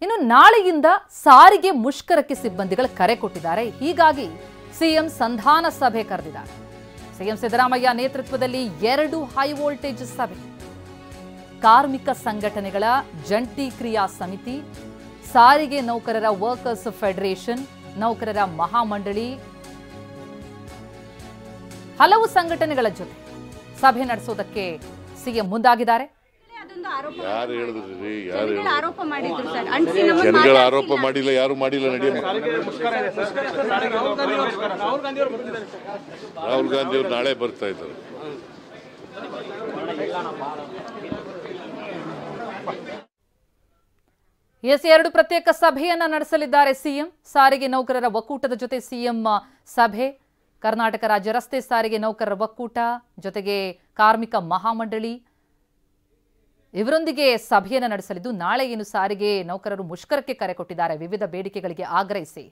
ಇನ್ನು ನಾಳೆಯಿಂದ ಸಾರಿಗೆ ಮುಷ್ಕರಕ್ಕೆ ಸಿಬ್ಬಂದಿಗಳು ಕರೆ ಕೊಟ್ಟಿದ್ದಾರೆ. ಹೀಗಾಗಿ ಸಿಎಂ ಸಂಧಾನ ಸಭೆ ಕರೆದಿದ್ದಾರೆ. ಸಿಎಂ ಸಿದ್ದರಾಮಯ್ಯ ನೇತೃತ್ವದಲ್ಲಿ 2 ಹೈ ವೋಲ್ಟೇಜ್ ಸಭೆ, ಕಾರ್ಮಿಕ ಸಂಘಟನೆಗಳ ಜಂಟಿ ಕ್ರಿಯಾ ಸಮಿತಿ, ಸಾರಿಗೆ ನೌಕರರ ವರ್ಕರ್ಸ್ ಫೆಡರೇಷನ್, ನೌಕರರ ಮಹಾಮಂಡಳಿ, ಹಲವು ಸಂಘಟನೆಗಳ ಜೊತೆ ಸಭೆ ನಡೆಸೋದಕ್ಕೆ ಸಿಎಂ ಮುಂದಾಗಿದ್ದಾರೆ. ಜನಗಳ ಆರೋಪ ಮಾಡಿಲ್ಲ, ಯಾರು ಮಾಡಿಲ್ಲ. ರಾಹುಲ್ ಗಾಂಧಿ ಅವರು ನಾಳೆ ಬರ್ತಾ ಇದ್ದಾರೆ. ಎರಡು ಪ್ರತ್ಯೇಕ ಸಭೆಯನ್ನ ನಡೆಸಲಿದ್ದಾರೆ ಸಿಎಂ. ಸಾರಿಗೆ ನೌಕರರ ಒಕ್ಕೂಟದ ಜೊತೆ ಸಿಎಂ ಸಭೆ, ಕರ್ನಾಟಕ ರಾಜ್ಯ ರಸ್ತೆ ಸಾರಿಗೆ ನೌಕರರ ಒಕ್ಕೂಟ ಜೊತೆಗೆ ಕಾರ್ಮಿಕ ಮಹಾಮಂಡಳಿ ಇವರೊಂದಿಗೆ ಸಭೆಯನ್ನು ನಡೆಸಲಿದ್ದು, ನಾಳೆ ಏನು ಸಾರಿಗೆ ನೌಕರರು ಮುಷ್ಕರಕ್ಕೆ ಕರೆ ಕೊಟ್ಟಿದ್ದಾರೆ ವಿವಿಧ ಬೇಡಿಕೆಗಳಿಗೆ ಆಗ್ರಹಿಸಿ.